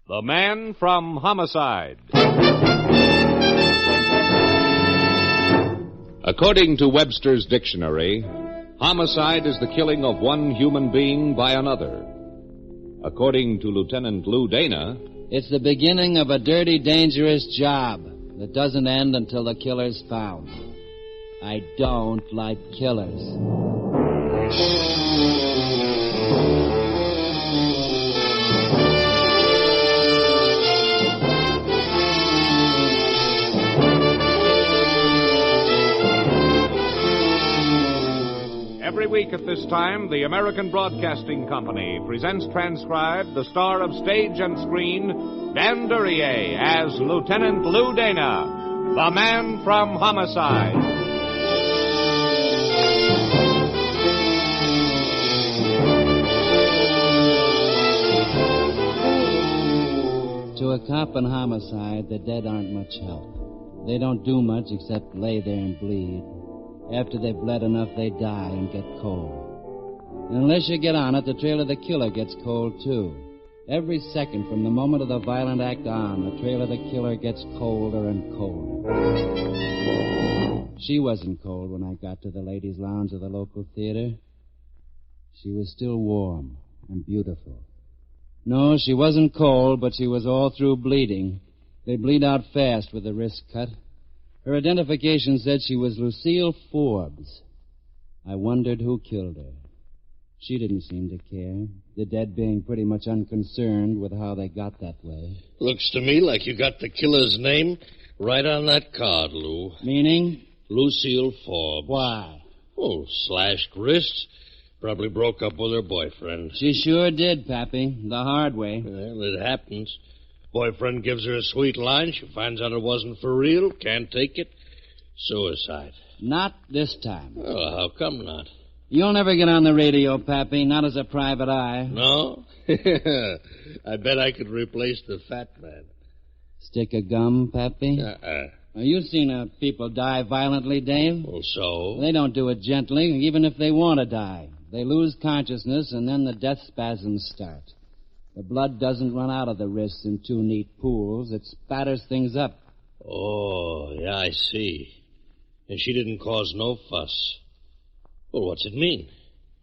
The Man from Homicide. According to Webster's dictionary, homicide is the killing of one human being by another. According to Lieutenant Lou Dana, it's the beginning of a dirty, dangerous job that doesn't end until the killer's found. I don't like killers. Every week at this time, the American Broadcasting Company presents transcribed the star of stage and screen, Dan Duryea, as Lieutenant Lou Dana, the Man from Homicide. To a cop in homicide, the dead aren't much help. They don't do much except lay there and bleed. After they've bled enough, they die and get cold. And unless you get on it, the trail of the killer gets cold, too. Every second from the moment of the violent act on, the trail of the killer gets colder and colder. She wasn't cold when I got to the ladies' lounge of the local theater. She was still warm and beautiful. No, she wasn't cold, but she was all through bleeding. They bleed out fast with a wrist cut. Her identification said she was Lucille Forbes. I wondered who killed her. She didn't seem to care, the dead being pretty much unconcerned with how they got that way. Looks to me like you got the killer's name right on that card, Lou. Meaning? Lucille Forbes. Why? Oh, slashed wrists. Probably broke up with her boyfriend. She sure did, Pappy. The hard way. Well, it happens. Boyfriend gives her a sweet line. She finds out it wasn't for real. Can't take it. Suicide. Not this time. Oh, how come not? You'll never get on the radio, Pappy, not as a private eye. No? I bet I could replace the fat man. Stick of gum, Pappy? Now, you've seen people die violently, Dave. Well, so? They don't do it gently, even if they want to die. They lose consciousness, and then the death spasms start. The blood doesn't run out of the wrists in two neat pools. It spatters things up. Oh, yeah, I see. And she didn't cause no fuss. Well, what's it mean?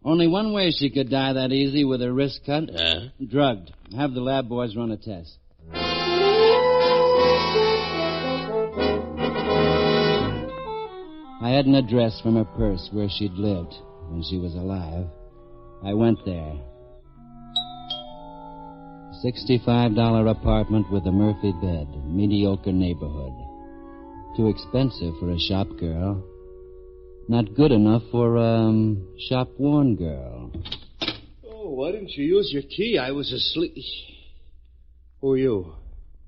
Only one way she could die that easy, with her wrist cut. Yeah? Drugged. Have the lab boys run a test. I had an address from her purse where she'd lived when she was alive. I went there. $65 apartment with a Murphy bed. Mediocre neighborhood. Too expensive for a shop girl. Not good enough for a shop-worn girl. Oh, why didn't you use your key? I was asleep. Who are you?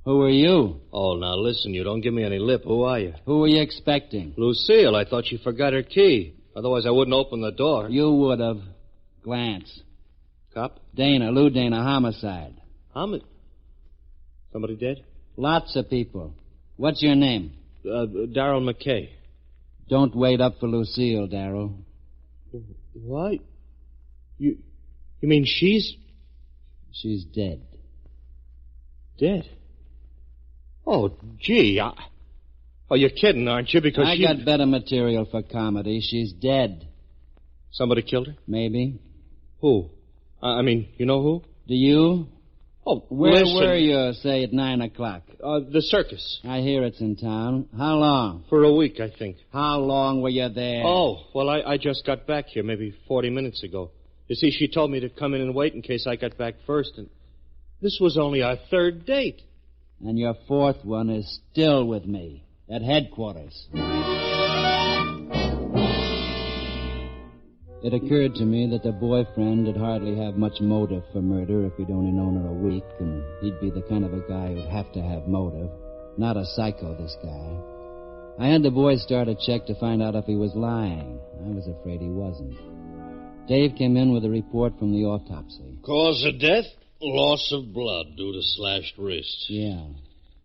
Who are you? Oh, now listen, you don't give me any lip. Who are you? Who were you expecting? Lucille. I thought she forgot her key. Otherwise, I wouldn't open the door. You would have. Glance. Cop? Dana, Lou Dana, homicide. Somebody dead? Lots of people. What's your name? Darrell McKay. Don't wait up for Lucille, Darrell. What? You mean she's... She's dead. Dead? Oh, gee, Oh, you're kidding, aren't you? Because I got better material for comedy. She's dead. Somebody killed her? Maybe. Who? I mean, you know who? Do you? Oh, Where listen. were you, say, at 9 o'clock? The circus. I hear it's in town. How long? For a week, I think. How long were you there? Oh, well, I just got back here maybe 40 minutes ago. You see, she told me to come in and wait in case I got back first, and this was only our third date. And your fourth one is still with me, at headquarters. It occurred to me that the boyfriend would hardly have much motive for murder if he'd only known her a week, and he'd be the kind of a guy who'd have to have motive. Not a psycho, this guy. I had the boys start a check to find out if he was lying. I was afraid he wasn't. Dave came in with a report from the autopsy. Cause of death? Loss of blood due to slashed wrists. Yeah.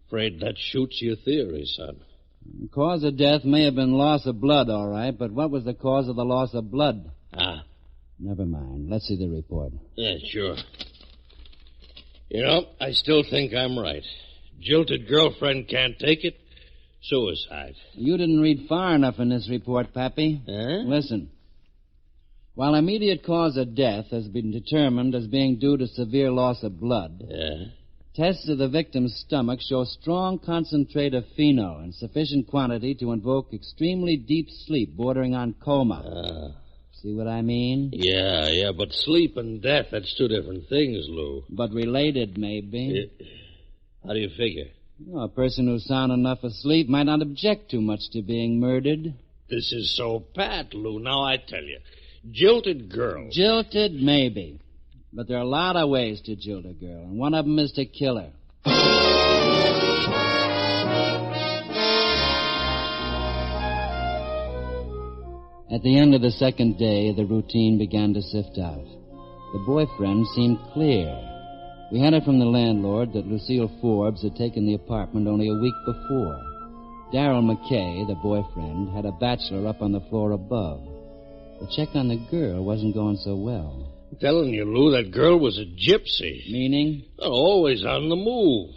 Afraid that shoots your theory, son. The cause of death may have been loss of blood, all right, but what was the cause of the loss of blood? Never mind. Let's see the report. Yeah, sure. You know, I still think I'm right. Jilted girlfriend can't take it. Suicide. You didn't read far enough in this report, Pappy. Huh? Listen. While immediate cause of death has been determined as being due to severe loss of blood, Yeah? tests of the victim's stomach show strong concentrate of phenol in sufficient quantity to invoke extremely deep sleep bordering on coma. See what I mean? Yeah, but sleep and death, that's two different things, Lou. But related, maybe. How do you figure? A person who's sound enough asleep might not object too much to being murdered. This is so pat, Lou. Now I tell you. Jilted girl. Jilted, maybe. But there are a lot of ways to jilt a girl, and one of them is to kill her. At the end of the second day, the routine began to sift out. The boyfriend seemed clear. We had it from the landlord that Lucille Forbes had taken the apartment only a week before. Darrell McKay, the boyfriend, had a bachelor up on the floor above. The check on the girl wasn't going so well. I'm telling you, Lou, that girl was a gypsy. Meaning? Always on the move.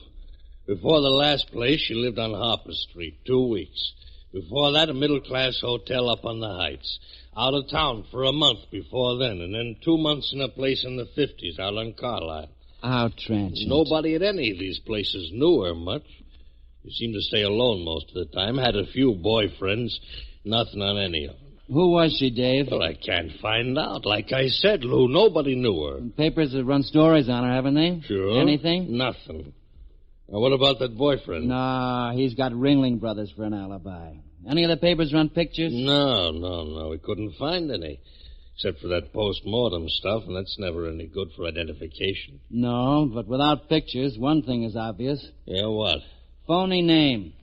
Before the last place, she lived on Harper Street, 2 weeks. Before that, a middle-class hotel up on the Heights. Out of town for a month before then, and then 2 months in a place in the 50s out on Carlisle. How transient. Nobody at any of these places knew her much. She seemed to stay alone most of the time. Had a few boyfriends, nothing on any of them. Who was she, Dave? Well, I can't find out. Like I said, Lou, nobody knew her. Papers have run stories on her, haven't they? Sure. Anything? Nothing. Now, what about that boyfriend? No, he's got Ringling Brothers for an alibi. Any of the papers run pictures? No. We couldn't find any. Except for that post-mortem stuff, and that's never any good for identification. No, but without pictures, one thing is obvious. Yeah, what? Phony name.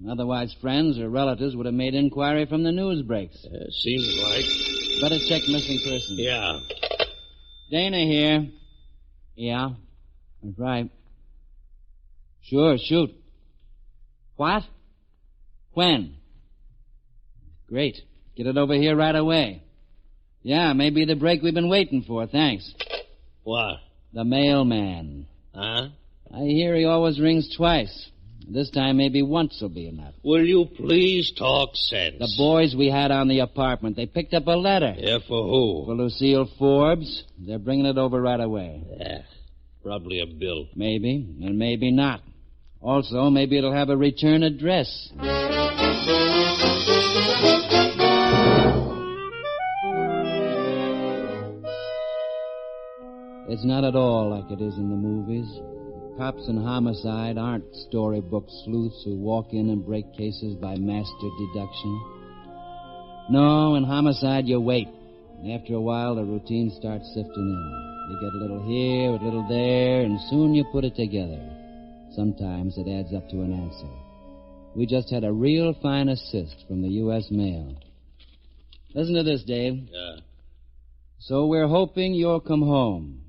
Otherwise, friends or relatives would have made inquiry from the news breaks. Seems like. Better check missing persons. Yeah. Dana here. Yeah, that's right. Sure, shoot. What? When? Great. Get it over here right away. Yeah, maybe the break we've been waiting for, thanks. What? The mailman. Huh? I hear he always rings twice. This time maybe once will be enough. Will you please talk sense? The boys we had on the apartment, they picked up a letter. Yeah, for who? For Lucille Forbes. They're bringing it over right away. Yeah, probably a bill. Maybe, and maybe not. Also, maybe it'll have a return address. It's not at all like it is in the movies. Cops in homicide aren't storybook sleuths who walk in and break cases by master deduction. No, in homicide you wait. After a while, the routine starts sifting in. You get a little here, a little there, and soon you put it together. Sometimes it adds up to an answer. We just had a real fine assist from the U.S. Mail. Listen to this, Dave. Yeah. So we're hoping you'll come home.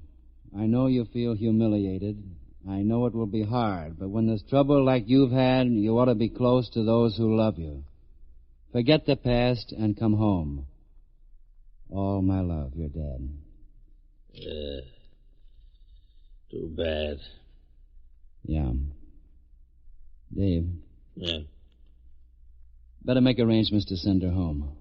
I know you feel humiliated. I know it will be hard, but when there's trouble like you've had, you ought to be close to those who love you. Forget the past and come home. All my love, your dad. Too bad. Yeah. Dave. Yeah. Better make arrangements to send her home.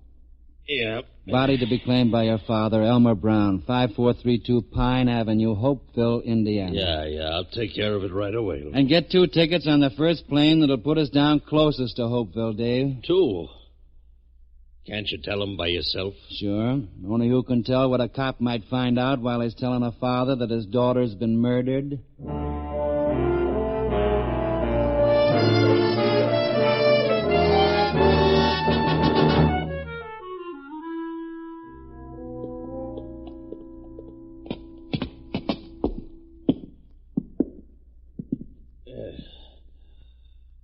Yeah. Body to be claimed by your father, Elmer Brown, 5432 Pine Avenue, Hopeville, Indiana. Yeah. I'll take care of it right away. And get 2 tickets on the first plane that'll put us down closest to Hopeville, Dave. 2? Can't you tell them by yourself? Sure. Only who can tell what a cop might find out while he's telling a father that his daughter's been murdered?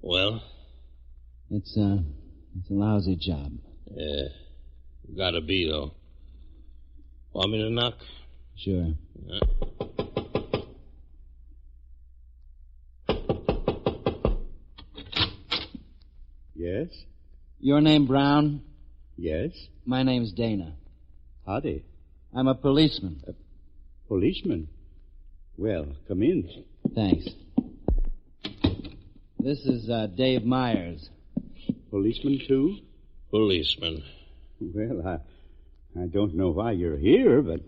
Well? It's a lousy job. Yeah. Gotta be, though. Want me to knock? Sure. Yeah. Yes? Your name Brown? Yes? My name's Dana. Howdy. I'm a policeman. Policeman? Well, come in. Thanks. This is Dave Myers. Policeman, too? Policeman. Well, I don't know why you're here, but...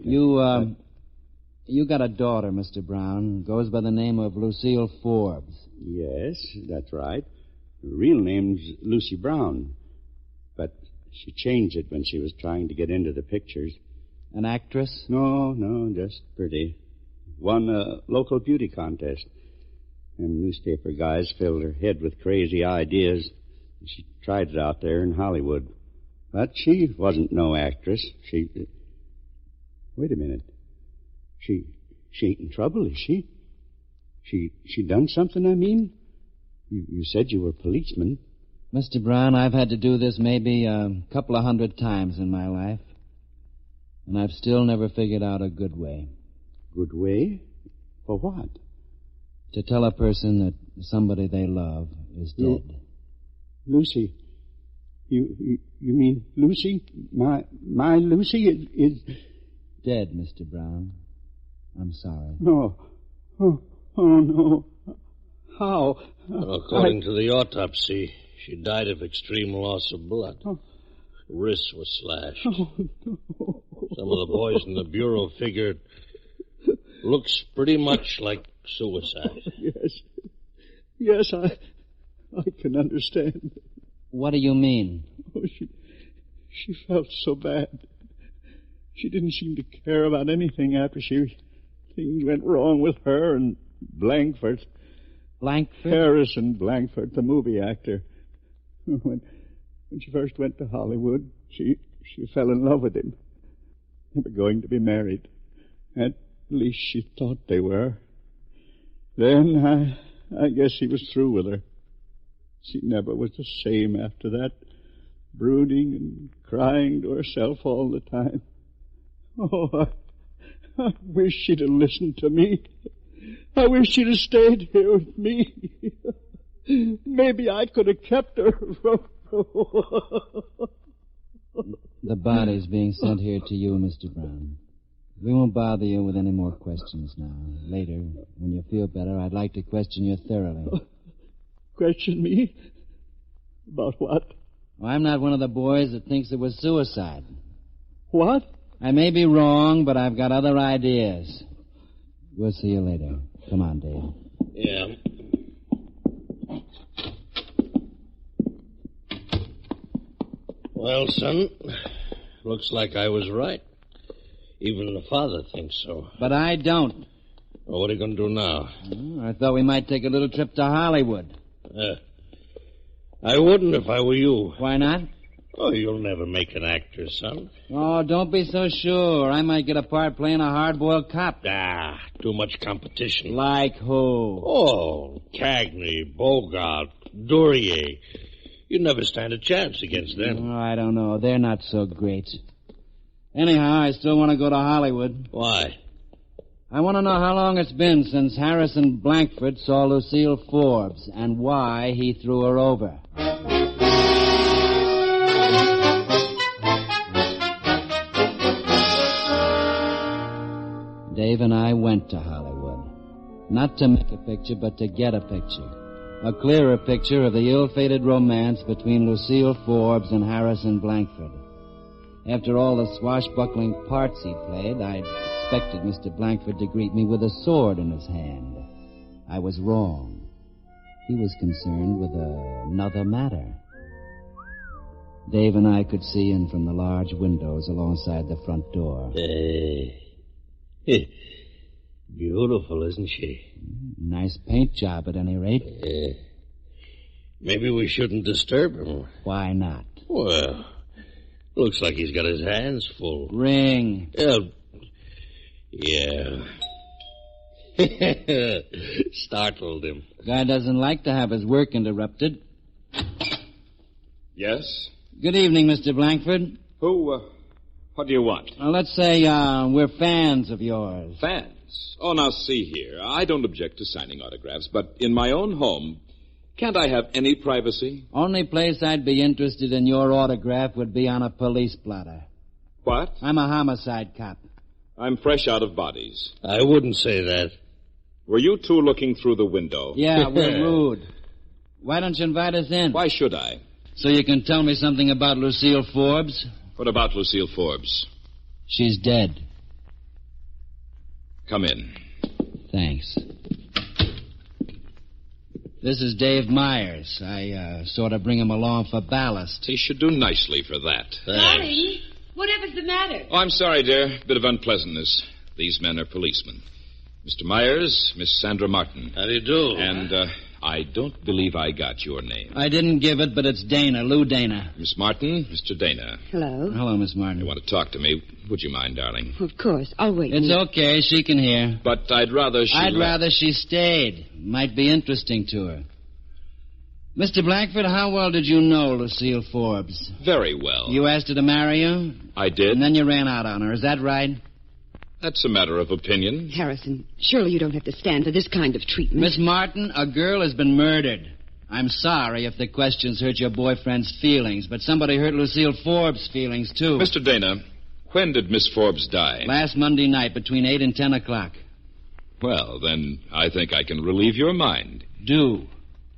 You got a daughter, Mr. Brown. Goes by the name of Lucille Forbes. Yes, that's right. Her real name's Lucy Brown. But she changed it when she was trying to get into the pictures. An actress? No, just pretty. Won a local beauty contest. And newspaper guys filled her head with crazy ideas. She tried it out there in Hollywood. But she wasn't no actress. Wait a minute. She ain't in trouble, is she? She done something, I mean? You said you were a policeman. Mr. Brown, I've had to do this maybe a couple of 100 times in my life. And I've still never figured out a good way. Good way? For what? To tell a person that somebody they love is dead. Lucy. You mean Lucy? My Lucy is... Dead, Mr. Brown. I'm sorry. No. Oh, no. How? According to the autopsy, she died of extreme loss of blood. Her wrist was slashed. Oh, no. Some of the boys in the bureau figured looks pretty much like suicide. Yes, I can understand. What do you mean? Oh, she felt so bad. She didn't seem to care about anything after things went wrong with her and Blankford. Blankford? Harrison Blankford, the movie actor. When she first went to Hollywood, she fell in love with him. They were going to be married. At least she thought they were. Then I guess he was through with her. She never was the same after that, brooding and crying to herself all the time. Oh, I wish she'd have listened to me. I wish she'd have stayed here with me. Maybe I could have kept her. The body's being sent here to you, Mr. Brown. We won't bother you with any more questions now. Later, when you feel better, I'd like to question you thoroughly. Question me? About what? Well, I'm not one of the boys that thinks it was suicide. What? I may be wrong, but I've got other ideas. We'll see you later. Come on, Dave. Yeah. Well, son, looks like I was right. Even the father thinks so. But I don't. Well, what are you going to do now? I thought we might take a little trip to Hollywood. I wouldn't if I were you. Why not? Oh, you'll never make an actor, son. Oh, don't be so sure. I might get a part playing a hard-boiled cop. Too much competition. Like who? Oh, Cagney, Bogart, Duryea. You'd never stand a chance against them. Oh, I don't know. They're not so great. Anyhow, I still want to go to Hollywood. Why? I want to know how long it's been since Harrison Blankford saw Lucille Forbes and why he threw her over. Dave and I went to Hollywood. Not to make a picture, but to get a picture. A clearer picture of the ill-fated romance between Lucille Forbes and Harrison Blankford. After all the swashbuckling parts he played, I'd expected Mr. Blankford to greet me with a sword in his hand. I was wrong. He was concerned with another matter. Dave and I could see in from the large windows alongside the front door. Beautiful, isn't she? Nice paint job, at any rate. Maybe we shouldn't disturb him. Why not? Well, looks like he's got his hands full. Ring. Yeah. Startled him. Guy doesn't like to have his work interrupted. Yes? Good evening, Mr. Blankford. What do you want? Let's say we're fans of yours. Fans? Oh, now see here. I don't object to signing autographs, but in my own home, can't I have any privacy? Only place I'd be interested in your autograph would be on a police blotter. What? I'm a homicide cop. I'm fresh out of bodies. I wouldn't say that. Were you two looking through the window? Yeah, we're rude. Why don't you invite us in? Why should I? So you can tell me something about Lucille Forbes? What about Lucille Forbes? She's dead. Come in. Thanks. This is Dave Myers. I sort of bring him along for ballast. He should do nicely for that. Darling, whatever's the matter? Oh, I'm sorry, dear. Bit of unpleasantness. These men are policemen. Mr. Myers, Miss Sandra Martin. How do you do? And, I don't believe I got your name. I didn't give it, but it's Dana, Lou Dana. Miss Martin, Mr. Dana. Hello. Hello, Miss Martin. You want to talk to me? Would you mind, darling? Of course. I'll wait. It's okay. She can hear. But I'd rather she stayed. Might be interesting to her. Mr. Blackford, how well did you know Lucille Forbes? Very well. You asked her to marry you? I did. And then you ran out on her. Is that right? That's a matter of opinion. Harrison, surely you don't have to stand for this kind of treatment. Miss Martin, a girl has been murdered. I'm sorry if the questions hurt your boyfriend's feelings, but somebody hurt Lucille Forbes' feelings, too. Mr. Dana, when did Miss Forbes die? Last Monday night, between 8 and 10 o'clock. Well, then I think I can relieve your mind. Do.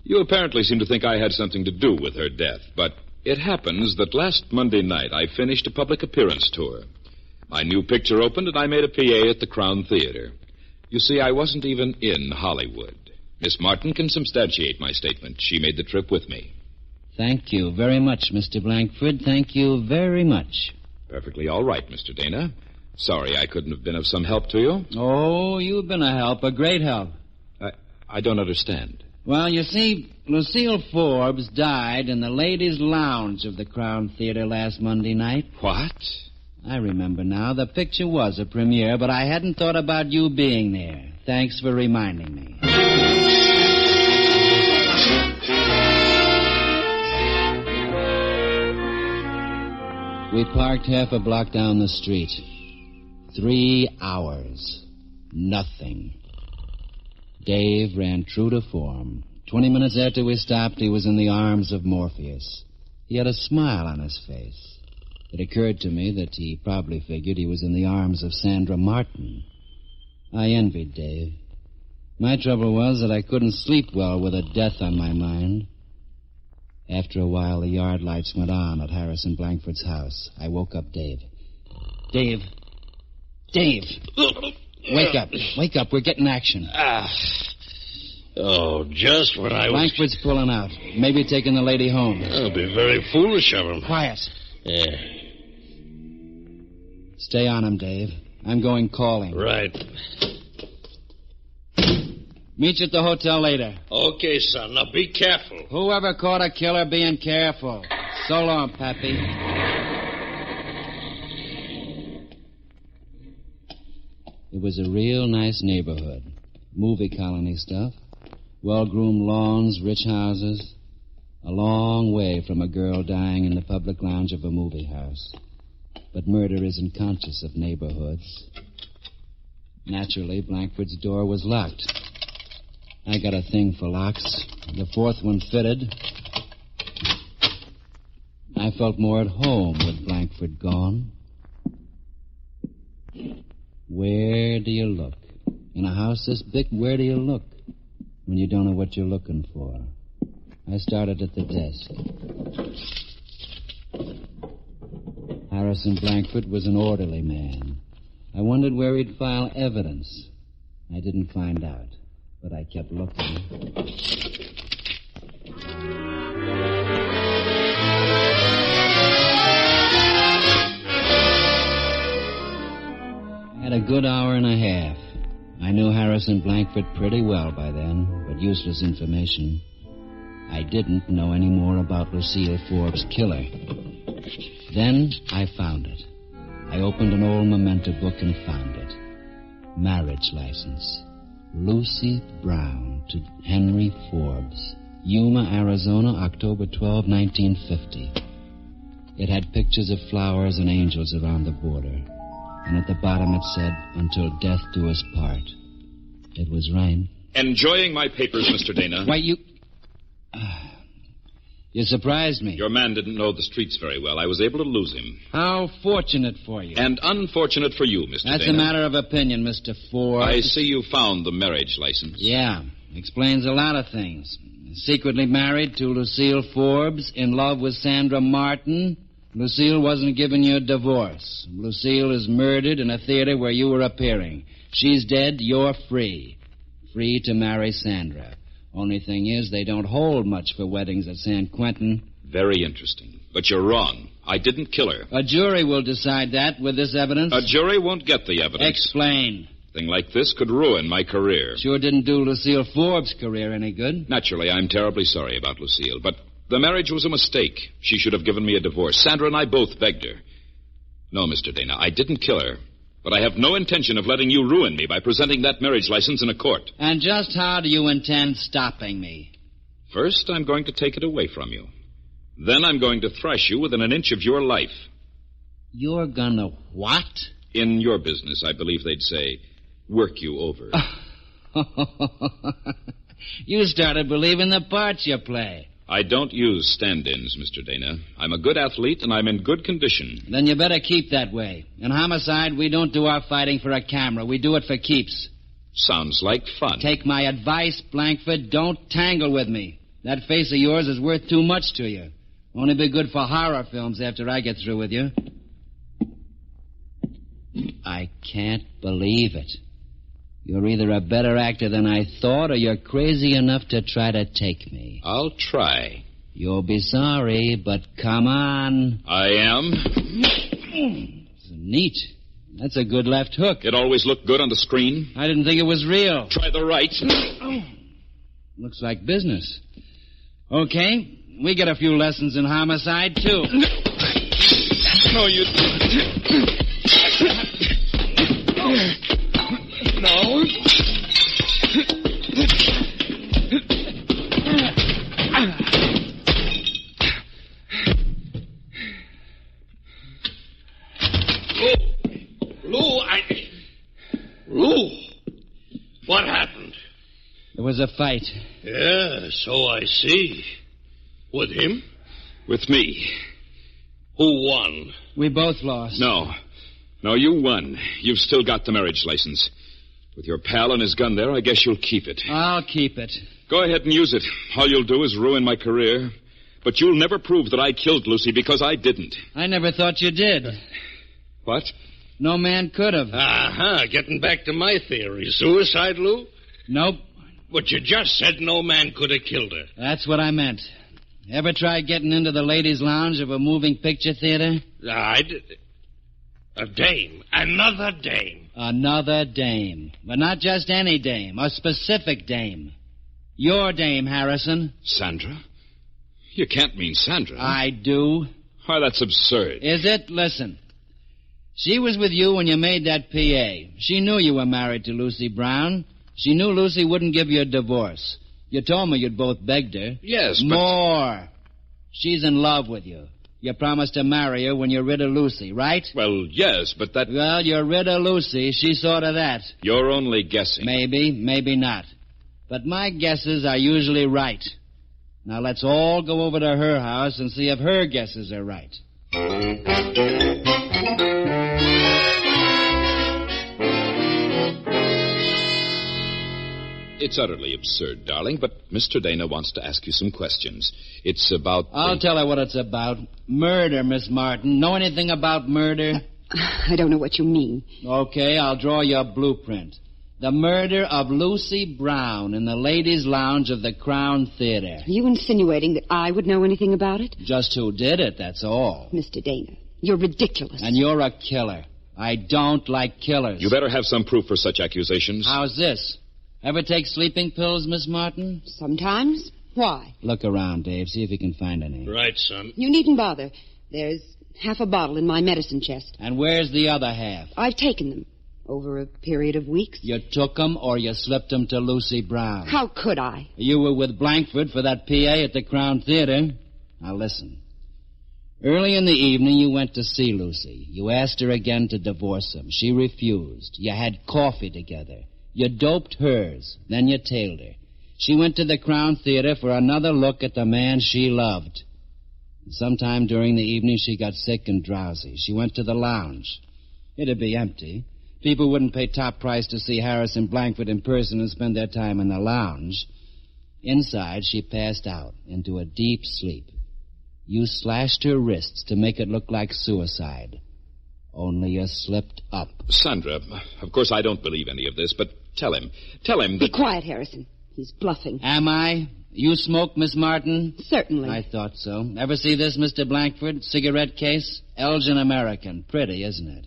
You apparently seem to think I had something to do with her death, but it happens that last Monday night I finished a public appearance tour. My new picture opened, and I made a PA at the Crown Theater. You see, I wasn't even in Hollywood. Miss Martin can substantiate my statement. She made the trip with me. Thank you very much, Mr. Blankford. Thank you very much. Perfectly all right, Mr. Dana. Sorry I couldn't have been of some help to you. Oh, you've been a help, a great help. I don't understand. Well, you see, Lucille Forbes died in the ladies' lounge of the Crown Theater last Monday night. What? I remember now. The picture was a premiere, but I hadn't thought about you being there. Thanks for reminding me. We parked half a block down the street. 3 hours. Nothing. Dave ran true to form. 20 minutes after we stopped, he was in the arms of Morpheus. He had a smile on his face. It occurred to me that he probably figured he was in the arms of Sandra Martin. I envied Dave. My trouble was that I couldn't sleep well with a death on my mind. After a while, the yard lights went on at Harrison Blankford's house. I woke up Dave. Dave! Wake up. Wake up. We're getting action. Oh, just when I was... Blankford's pulling out. Maybe taking the lady home. That'll be very foolish of him. Quiet. Yeah. Stay on him, Dave. I'm going calling. Right. Meet you at the hotel later. Okay, son. Now be careful. Whoever caught a killer being careful. So long, Pappy. It was a real nice neighborhood. Movie colony stuff. Well-groomed lawns, rich houses. A long way from a girl dying in the public lounge of a movie house. But murder isn't conscious of neighborhoods. Naturally, Blankford's door was locked. I got a thing for locks. The fourth one fitted. I felt more at home with Blankford gone. Where do you look? In a house this big, where do you look when you don't know what you're looking for? I started at the desk. Harrison Blankford was an orderly man. I wondered where he'd file evidence. I didn't find out, but I kept looking. I had a good hour and a half. I knew Harrison Blankford pretty well by then, but useless information. I didn't know any more about Lucille Forbes' killer. Then I found it. I opened an old memento book and found it. Marriage license. Lucy Brown to Henry Forbes. Yuma, Arizona, October 12, 1950. It had pictures of flowers and angels around the border. And at the bottom it said, until death do us part. It was right. Enjoying my papers, Mr. Dana. Why, you... You surprised me. Your man didn't know the streets very well. I was able to lose him. How fortunate for you. And unfortunate for you, Mr. That's Dana. a matter of opinion, Mr. Ford. I see you found the marriage license. Yeah, explains a lot of things. Secretly married to Lucille Forbes, in love with Sandra Martin. Lucille wasn't giving you a divorce. Lucille is murdered in a theater where you were appearing. She's dead, you're free. Free to marry Sandra. Only thing is, they don't hold much for weddings at San Quentin. Very interesting. But you're wrong. I didn't kill her. A jury will decide that with this evidence. A jury won't get the evidence. Explain. A thing like this could ruin my career. Sure didn't do Lucille Forbes' career any good. Naturally, I'm terribly sorry about Lucille, but the marriage was a mistake. She should have given me a divorce. Sandra and I both begged her. No, Mr. Dana, I didn't kill her. But I have no intention of letting you ruin me by presenting that marriage license in a court. And just how do you intend stopping me? First, I'm going to take it away from you. Then I'm going to thrash you within an inch of your life. You're gonna what? In your business, I believe they'd say, work you over. You started believing the parts you play. I don't use stand-ins, Mr. Dana. I'm a good athlete, and I'm in good condition. Then you better keep that way. In homicide, we don't do our fighting for a camera. We do it for keeps. Sounds like fun. Take my advice, Blankford. Don't tangle with me. That face of yours is worth too much to you. Only be good for horror films after I get through with you. I can't believe it. You're either a better actor than I thought, or you're crazy enough to try to take me. I'll try. You'll be sorry, but come on. I am. It's neat. That's a good left hook. It always looked good on the screen. I didn't think it was real. Try the right. Looks like business. Okay, we get a few lessons in homicide, too. No, you... No. Lou, what happened? There was a fight. Yeah, so I see. With him? With me. Who won? We both lost. No, you won. You've still got the marriage license. With your pal and his gun there, I guess you'll keep it. I'll keep it. Go ahead and use it. All you'll do is ruin my career. But you'll never prove that I killed Lucy because I didn't. I never thought you did. What? No man could have. Getting back to my theory. Suicide, Lou? Nope. But you just said no man could have killed her. That's what I meant. Ever tried getting into the ladies' lounge of a moving picture theater? I did. A dame. Another dame. Another dame. But not just any dame. A specific dame. Your dame, Harrison. Sandra? You can't mean Sandra. I do. Why, that's absurd. Is it? Listen. She was with you when you made that PA. She knew you were married to Lucy Brown. She knew Lucy wouldn't give you a divorce. You told me you'd both begged her. Yes, but... More. She's in love with you. You promised to marry her when you're rid of Lucy, right? Well, yes, but that... Well, you're rid of Lucy. She saw to that. You're only guessing. Maybe, maybe not. But my guesses are usually right. Now let's all go over to her house and see if her guesses are right. It's utterly absurd, darling, but Mr. Dana wants to ask you some questions. It's about... I'll tell her what it's about. Murder, Miss Martin. Know anything about murder? I don't know what you mean. Okay, I'll draw you a blueprint. The murder of Lucy Brown in the ladies' lounge of the Crown Theater. Are you insinuating that I would know anything about it? Just who did it, that's all. Mr. Dana, you're ridiculous. And you're a killer. I don't like killers. You better have some proof for such accusations. How's this? Ever take sleeping pills, Miss Martin? Sometimes. Why? Look around, Dave. See if you can find any. Right, son. You needn't bother. There's half a bottle in my medicine chest. And where's the other half? I've taken them over a period of weeks. You took them or you slipped them to Lucy Brown? How could I? You were with Blankford for that PA at the Crown Theater. Now listen. Early in the evening, you went to see Lucy. You asked her again to divorce him. She refused. You had coffee together. You doped hers. Then you tailed her. She went to the Crown Theater for another look at the man she loved. Sometime during the evening, she got sick and drowsy. She went to the lounge. It'd be empty. People wouldn't pay top price to see Harrison Blankford in person and spend their time in the lounge. Inside, she passed out into a deep sleep. You slashed her wrists to make it look like suicide. Only you slipped up. Sandra, of course I don't believe any of this, but tell him that... Be quiet, Harrison. He's bluffing. Am I? You smoke, Miss Martin? Certainly. I thought so. Ever see this, Mr. Blankford? Cigarette case? Elgin American. Pretty, isn't it?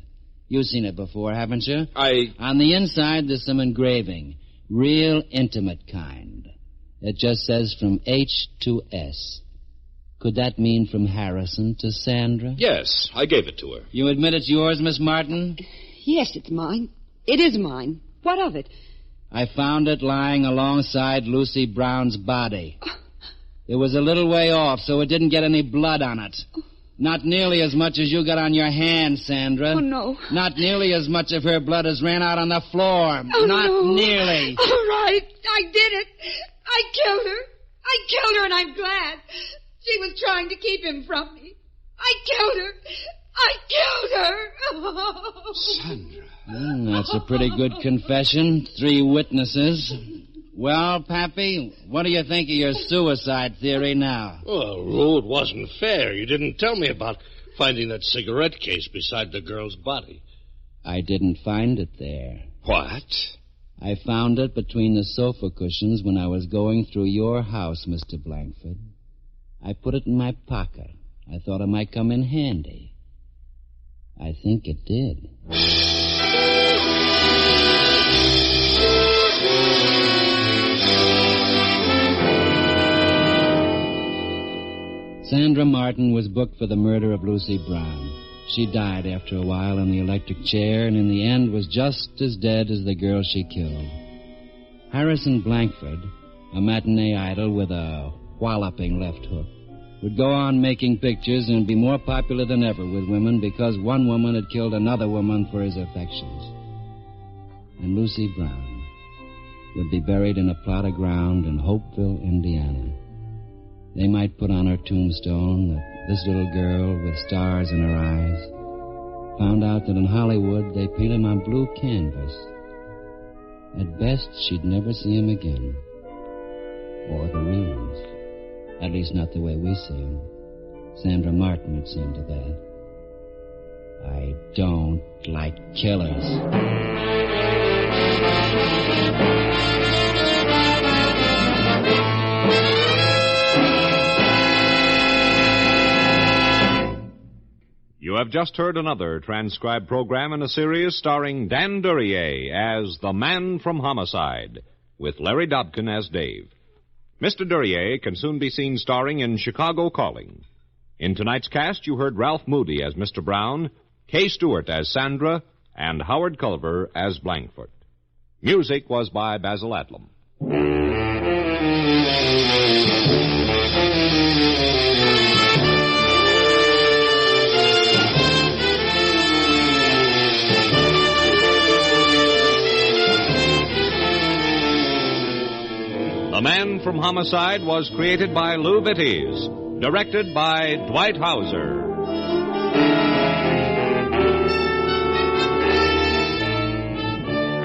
You've seen it before, haven't you? On the inside, there's some engraving. Real intimate kind. It just says from H to S. Could that mean from Harrison to Sandra? Yes, I gave it to her. You admit it's yours, Miss Martin? Yes, it's mine. It is mine. What of it? I found it lying alongside Lucy Brown's body. It was a little way off, so it didn't get any blood on it. Not nearly as much as you got on your hand, Sandra. Oh, no. Not nearly as much of her blood as ran out on the floor. Oh, Not no. nearly. All right. I did it. I killed her. I killed her, and I'm glad. She was trying to keep him from me. I killed her. I killed her. Sandra. That's a pretty good confession. 3 witnesses. Well, Pappy, what do you think of your suicide theory now? Well, Lou, it wasn't fair. You didn't tell me about finding that cigarette case beside the girl's body. I didn't find it there. What? I found it between the sofa cushions when I was going through your house, Mr. Blankford. I put it in my pocket. I thought it might come in handy. I think it did. Sandra Martin was booked for the murder of Lucy Brown. She died after a while in the electric chair, and in the end was just as dead as the girl she killed. Harrison Blankford, a matinee idol with a walloping left hook, would go on making pictures and be more popular than ever with women because one woman had killed another woman for his affections. And Lucy Brown would be buried in a plot of ground in Hopeville, Indiana. They might put on her tombstone that this little girl with stars in her eyes found out that in Hollywood they paint him on blue canvas. At best, she'd never see him again. Or the real ones. At least not the way we see him. Sandra Martin had seen to that. I don't like killers. You have just heard another transcribed program in a series starring Dan Duryea as the Man from Homicide, with Larry Dobkin as Dave. Mr. Duryea can soon be seen starring in Chicago Calling. In tonight's cast, you heard Ralph Moody as Mr. Brown, Kay Stewart as Sandra, and Howard Culver as Blankford. Music was by Basil Adlam. The Man from Homicide was created by Lou Vitties, directed by Dwight Hauser.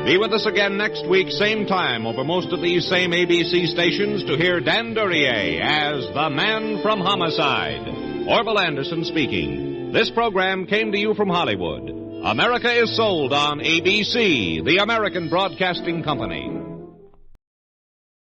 Be with us again next week, same time, over most of these same ABC stations to hear Dan Duryea as the Man from Homicide. Orville Anderson speaking. This program came to you from Hollywood. America is sold on ABC, the American Broadcasting Company.